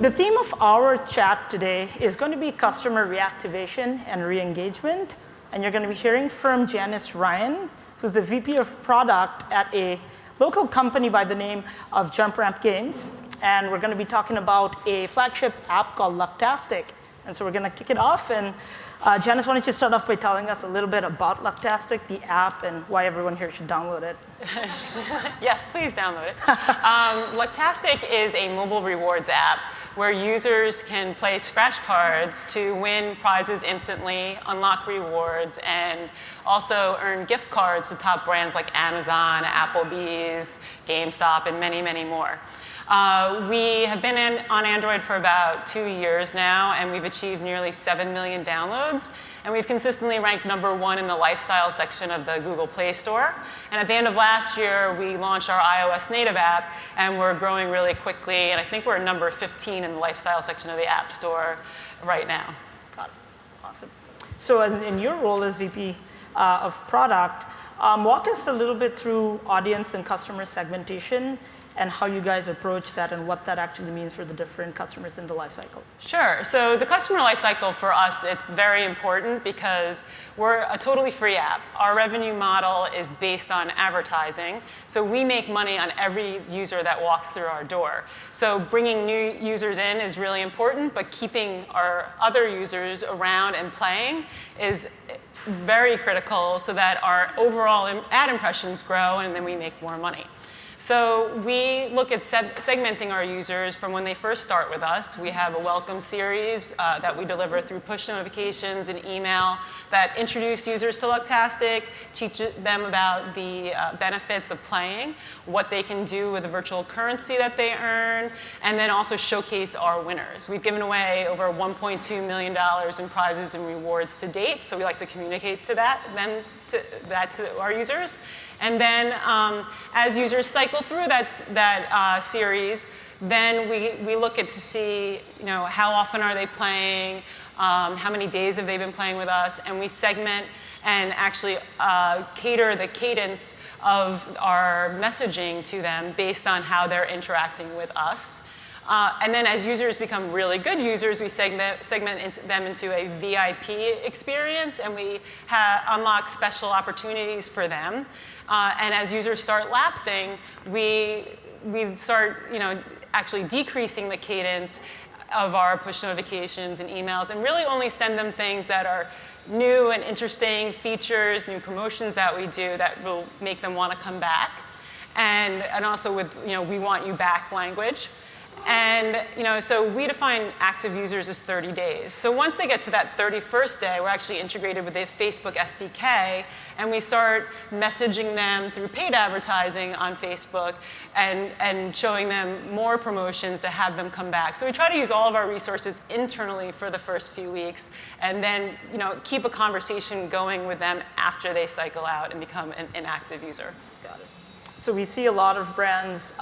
the theme of our chat today is going to be customer reactivation and re-engagement. And you're going to be hearing from Janice Ryan, who's the VP of Product at a local company by the name of Jump Ramp Games. And we're going to be talking about a flagship app called Lucktastic. And so we're going to kick it off. And Janice, why don't you start off by telling us a little bit about Lucktastic, the app, and why everyone here should download it? Yes, please download it. Lucktastic is a mobile rewards app where users can play scratch cards to win prizes instantly, unlock rewards, and also earn gift cards to top brands like Amazon, Applebee's, GameStop, and many, many more. We have been on Android for about 2 years now, and we've achieved nearly 7 million downloads. And we've consistently ranked #1 in the lifestyle section of the Google Play Store. And at the end of last year, we launched our iOS native app, and we're growing really quickly. And I think we're number 15 in the lifestyle section of the App Store right now. Got it. Awesome. So in your role as VP of Product, walk us a little bit through audience and customer segmentation and how you guys approach that and what that actually means for the different customers in the lifecycle. Sure. So the customer lifecycle for us, it's very important because we're a totally free app. Our revenue model is based on advertising. So we make money on every user that walks through our door. So bringing new users in is really important, but keeping our other users around and playing is very critical so that our overall ad impressions grow and then we make more money. So we look at segmenting our users from when they first start with us. We have a welcome series that we deliver through push notifications and email that introduce users to Lucktastic, teach them about the benefits of playing, what they can do with the virtual currency that they earn, and then also showcase our winners. We've given away over $1.2 million in prizes and rewards to date, so we like to communicate to that to our users. And then as users cycle through that series, then we look at to see how often are they playing, how many days have they been playing with us, and we segment and actually cater the cadence of our messaging to them based on how they're interacting with us. And then as users become really good users, we segment them into a VIP experience, and we unlock special opportunities for them. And as users start lapsing, we start actually decreasing the cadence of our push notifications and emails, and really only send them things that are new and interesting features, new promotions that we do that will make them want to come back. And also with we want you back language. And so we define active users as 30 days. So once they get to that 31st day, we're actually integrated with the Facebook SDK, and we start messaging them through paid advertising on Facebook and showing them more promotions to have them come back. So we try to use all of our resources internally for the first few weeks, and then keep a conversation going with them after they cycle out and become an active user. Got it. So we see a lot of brands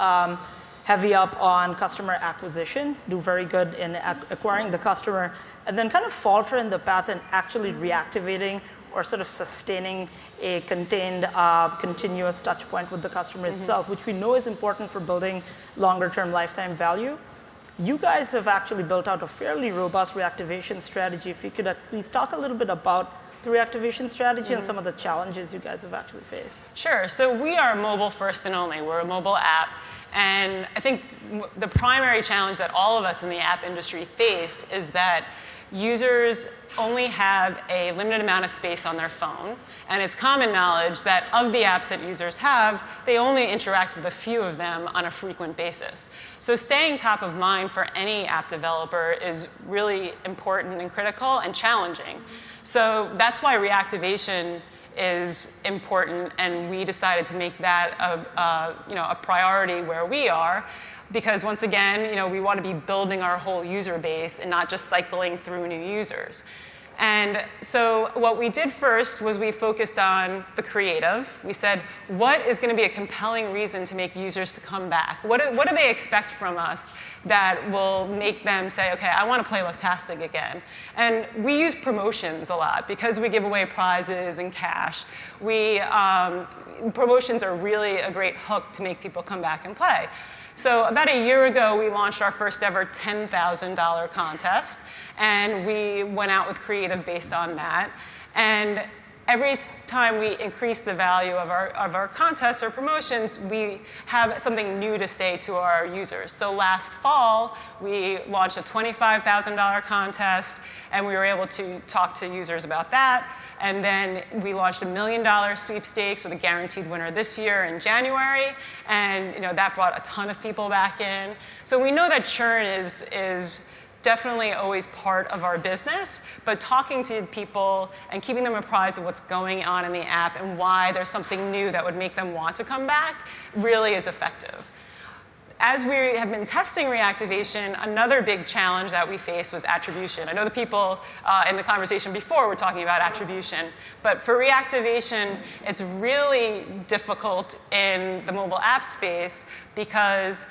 heavy up on customer acquisition, do very good in acquiring the customer, and then kind of falter in the path and actually reactivating or sort of sustaining a contained, continuous touch point with the customer itself, which we know is important for building longer-term lifetime value. You guys have actually built out a fairly robust reactivation strategy. If you could at least talk a little bit about the reactivation strategy and some of the challenges you guys have actually faced. Sure. So we are mobile first and only. We're a mobile app. And I think the primary challenge that all of us in the app industry face is that users only have a limited amount of space on their phone. And it's common knowledge that of the apps that users have, they only interact with a few of them on a frequent basis. So staying top of mind for any app developer is really important and critical and challenging. So that's why reactivation is important, and we decided to make that a priority where we are, because once again, we want to be building our whole user base and not just cycling through new users. And so what we did first was we focused on the creative. We said, what is going to be a compelling reason to make users to come back? What do they expect from us that will make them say, OK, I want to play Looktastic again? And we use promotions a lot because we give away prizes and cash. Promotions are really a great hook to make people come back and play. So about a year ago, we launched our first ever $10,000 contest, and we went out with creative based on that. And every time we increase the value of our contests or promotions, we have something new to say to our users. So last fall, we launched a $25,000 contest, and we were able to talk to users about that. And then we launched a $1 million sweepstakes with a guaranteed winner this year in January. And that brought a ton of people back in. So we know that churn is definitely always part of our business, but talking to people and keeping them apprised of what's going on in the app and why there's something new that would make them want to come back really is effective. As we have been testing reactivation, another big challenge that we faced was attribution. I know the people in the conversation before were talking about attribution, but for reactivation, it's really difficult in the mobile app space because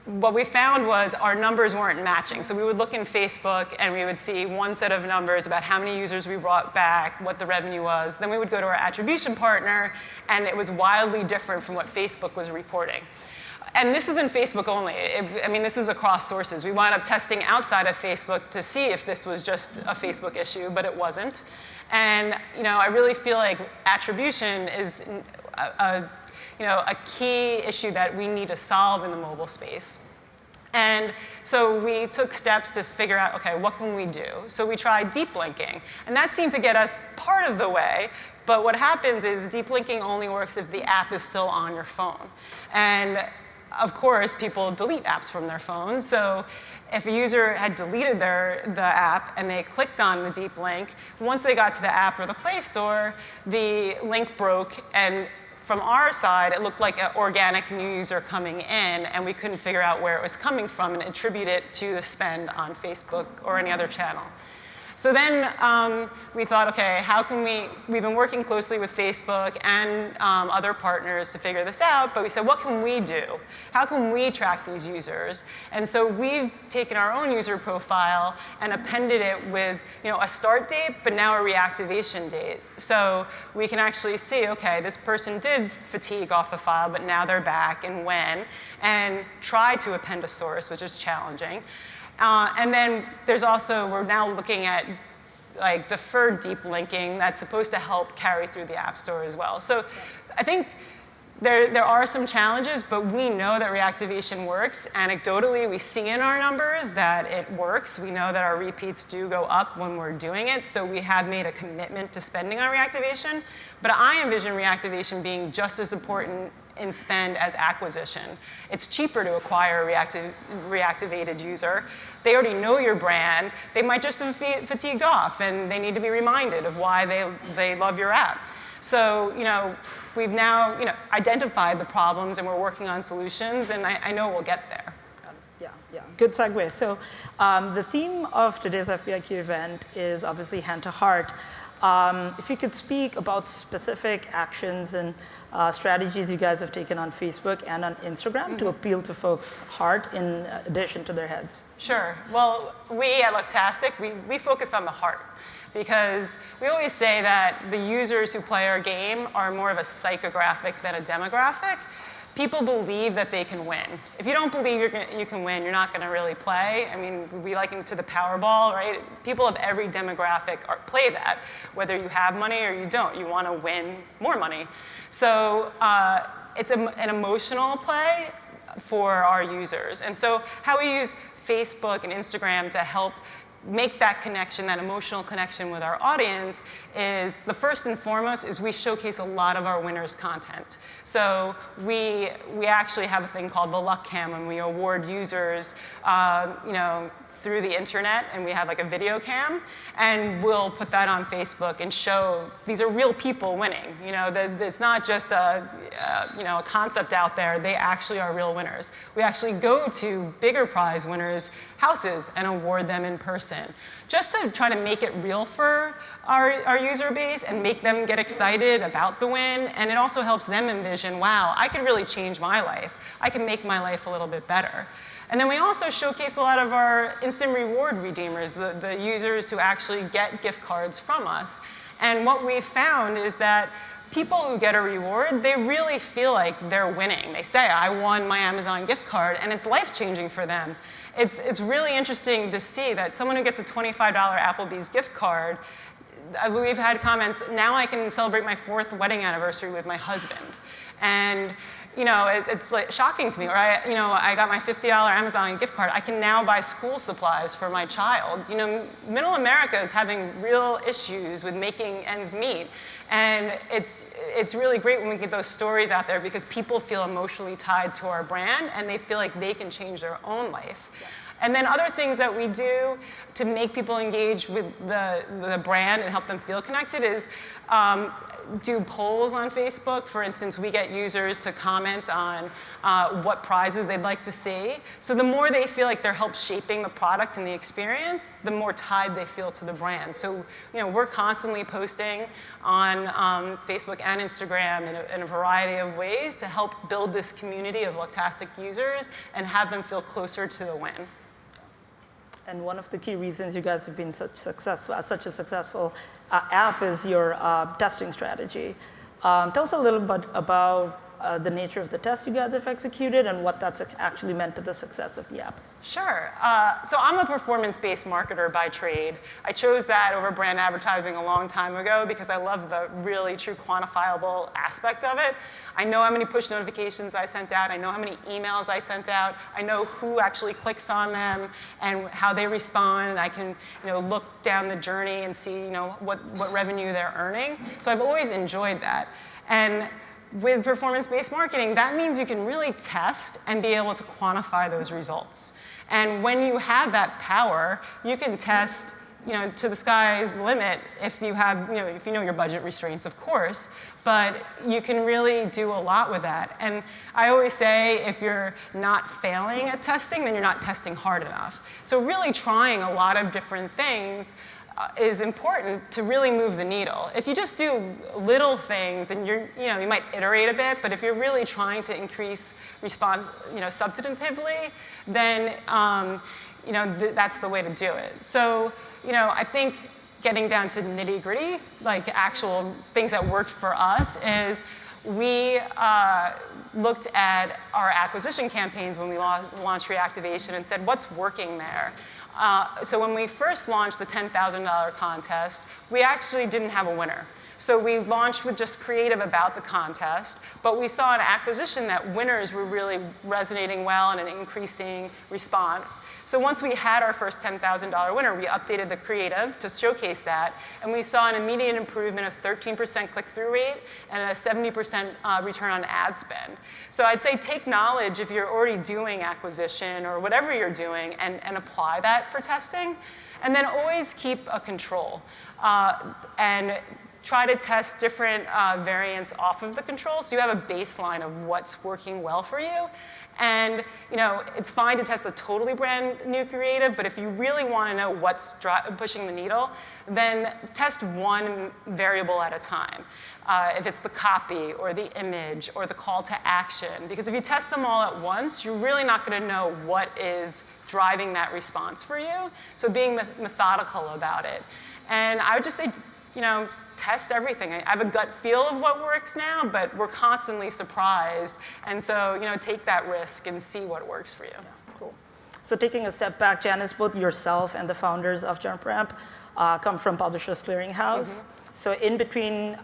what we found was our numbers weren't matching. So we would look in Facebook and we would see one set of numbers about how many users we brought back, what the revenue was. Then we would go to our attribution partner, and it was wildly different from what Facebook was reporting. And this isn't Facebook only. This is across sources. We wound up testing outside of Facebook to see if this was just a Facebook issue, but it wasn't. And I really feel like attribution is a key issue that we need to solve in the mobile space. And so we took steps to figure out, OK, what can we do? So we tried deep linking. And that seemed to get us part of the way. But what happens is deep linking only works if the app is still on your phone. And of course, people delete apps from their phones. So if a user had deleted the app and they clicked on the deep link, once they got to the app or the Play Store, the link broke. And from our side, it looked like an organic new user coming in, and we couldn't figure out where it was coming from and attribute it to the spend on Facebook or any other channel. So then we thought, OK, how can we've been working closely with Facebook and other partners to figure this out, but we said, what can we do? How can we track these users? And so we've taken our own user profile and appended it with a start date, but now a reactivation date. So we can actually see, OK, this person did fatigue off the file, but now they're back, and when, and try to append a source, which is challenging. And then there's also, we're now looking at deferred deep linking that's supposed to help carry through the App Store as well. So I think there are some challenges, but we know that reactivation works. Anecdotally, we see in our numbers that it works. We know that our repeats do go up when we're doing it, so we have made a commitment to spending on reactivation. But I envision reactivation being just as important in spend as acquisition. It's cheaper to acquire a reactivated user. They already know your brand. They might just have fatigued off, and they need to be reminded of why they love your app. So we've now identified the problems, and we're working on solutions, and I know we'll get there. Yeah, good segue. So the theme of today's FBIQ event is obviously hand to heart. If you could speak about specific actions and strategies you guys have taken on Facebook and on Instagram to appeal to folks' heart in addition to their heads. Sure. Well, we at Looktastic, we focus on the heart, because we always say that the users who play our game are more of a psychographic than a demographic. People believe that they can win. If you don't believe you can win, you're not going to really play. We liken it to the Powerball, right? People of every demographic play that, whether you have money or you don't. You want to win more money. So it's an emotional play for our users. And so how we use Facebook and Instagram to help make that connection, that emotional connection with our audience, is the first and foremost is we showcase a lot of our winners' content. So we actually have a thing called the Luck Cam, and we award users through the internet, and we have like a video cam, and we'll put that on Facebook and show these are real people winning. You know, it's not just a concept out there. They actually are real winners. We actually go to bigger prize winners' houses and award them in person, just to try to make it real for our user base and make them get excited about the win. And it also helps them envision, wow, I could really change my life. I can make my life a little bit better. And then we also showcase a lot of our instant reward redeemers, the users who actually get gift cards from us. And what we found is that people who get a reward, they really feel like they're winning. They say, I won my Amazon gift card, and it's life-changing for them. It's really interesting to see that someone who gets a $25 Applebee's gift card, we've had comments, now I can celebrate my 4th wedding anniversary with my husband. And you know, it's like shocking to me. Or I got my $50 Amazon gift card. I can now buy school supplies for my child. You know, Middle America is having real issues with making ends meet. And it's really great when we get those stories out there because people feel emotionally tied to our brand and they feel like they can change their own life. Yeah. And then other things that we do to make people engage with the brand and help them feel connected is do polls on Facebook. For instance, we get users to comment on what prizes they'd like to see. So the more they feel like they're helped shaping the product and the experience, the more tied they feel to the brand. So you know, we're constantly posting on Facebook and Instagram in a variety of ways to help build this community of Lucktastic users and have them feel closer to the win. And one of the key reasons you guys have been such a successful app is your testing strategy. Tell us a little bit about the nature of the tests you guys have executed and what that's actually meant to the success of the app. Sure. So I'm a performance-based marketer by trade. I chose that over brand advertising a long time ago because I love the really true quantifiable aspect of it. I know how many push notifications I sent out. I know how many emails I sent out. I know who actually clicks on them and how they respond. And I can look down the journey and see what revenue they're earning. So I've always enjoyed that. And with performance-based marketing, that means you can really test and be able to quantify those results. And when you have that power, you can test to the sky's limit if you have, if you know your budget restraints, of course, but you can really do a lot with that. And I always say if you're not failing at testing, then you're not testing hard enough. So really trying a lot of different things is important to really move the needle. If you just do little things and you might iterate a bit, but if you're really trying to increase response, substantively, then that's the way to do it. So, I think getting down to nitty-gritty, like actual things that worked for us is we looked at our acquisition campaigns when we launched reactivation and said, what's working there? So when we first launched the $10,000 contest, we actually didn't have a winner. So we launched with just creative about the contest, but we saw in acquisition that winners were really resonating well and an increasing response. So once we had our first $10,000 winner, we updated the creative to showcase that, and we saw an immediate improvement of 13% click-through rate and a 70% return on ad spend. So I'd say take knowledge if you're already doing acquisition or whatever you're doing and apply that for testing, and then always keep a control. And try to test different variants off of the control so you have a baseline of what's working well for you. And it's fine to test a totally brand new creative, but if you really want to know what's pushing the needle, then test one variable at a time. If it's the copy or the image or the call to action, because if you test them all at once, you're really not going to know what is driving that response for you. So being methodical about it. And I would just say, test everything. I have a gut feel of what works now, but we're constantly surprised. And so, take that risk and see what works for you. Yeah, cool. So taking a step back, Janice, both yourself and the founders of JumpRamp come from Publishers Clearinghouse. Mm-hmm. So in between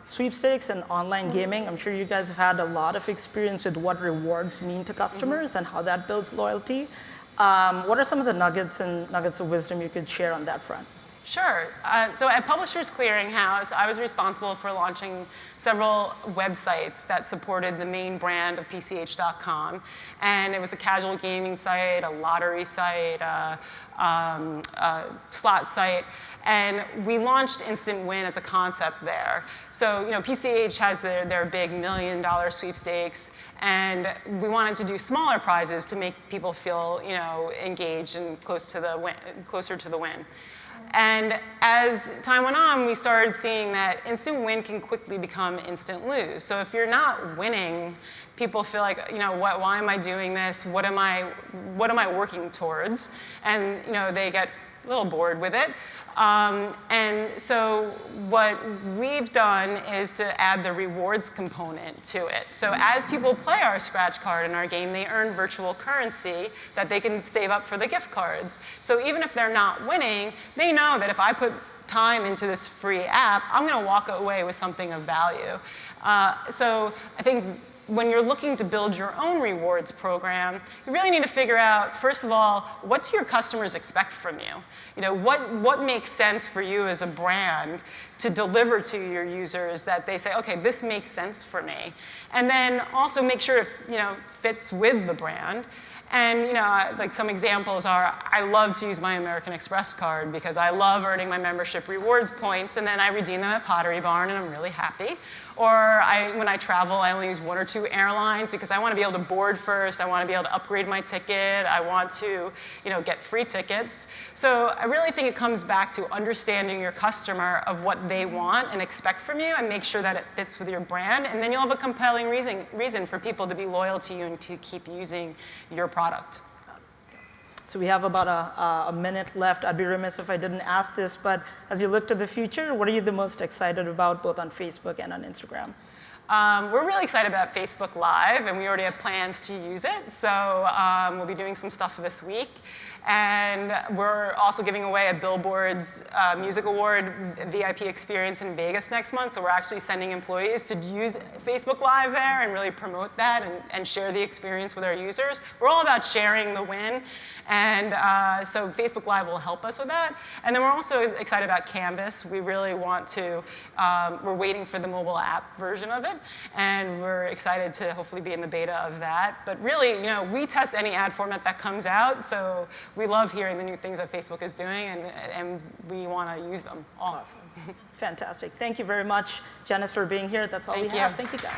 sweepstakes and online gaming, I'm sure you guys have had a lot of experience with what rewards mean to customers mm-hmm. and how that builds loyalty. What are some of the nuggets of wisdom you could share on that front? Sure. So at Publishers Clearinghouse, I was responsible for launching several websites that supported the main brand of PCH.com. And it was a casual gaming site, a lottery site, a slot site. And we launched Instant Win as a concept there. So, PCH has their big $1 million sweepstakes, and we wanted to do smaller prizes to make people feel, engaged and closer to the win. And as time went on, we started seeing that instant win can quickly become instant lose. So if you're not winning, people feel like, why am I doing this? What am I working towards? And they get a little bored with it. And so what we've done is to add the rewards component to it. So as people play our scratch card in our game, they earn virtual currency that they can save up for the gift cards. So even if they're not winning, they know that if I put time into this free app, I'm going to walk away with something of value. So I think when you're looking to build your own rewards program, you really need to figure out, first of all, what do your customers expect from you? What makes sense for you as a brand to deliver to your users that they say, okay, this makes sense for me. And then also make sure it fits with the brand. And like some examples are, I love to use my American Express card because I love earning my membership rewards points, and then I redeem them at Pottery Barn, and I'm really happy. Or when I travel, I only use 1 or 2 airlines because I want to be able to board first. I want to be able to upgrade my ticket. I want to, get free tickets. So I really think it comes back to understanding your customer of what they want and expect from you, and make sure that it fits with your brand. And then you'll have a compelling reason for people to be loyal to you and to keep using your product. So we have about a minute left. I'd be remiss if I didn't ask this, but as you look to the future, what are you the most excited about, both on Facebook and on Instagram? We're really excited about Facebook Live, and we already have plans to use it. So we'll be doing some stuff this week. And we're also giving away a Billboard's Music Award VIP experience in Vegas next month. So we're actually sending employees to use Facebook Live there and really promote that and share the experience with our users. We're all about sharing the win. And so Facebook Live will help us with that. And then we're also excited about Canvas. We really want to, we're waiting for the mobile app version of it. And we're excited to hopefully be in the beta of that. But really, we test any ad format that comes out. So we love hearing the new things that Facebook is doing, and we want to use them all. Awesome. Fantastic. Thank you very much, Janice, for being here. That's all we have. Thank you, guys.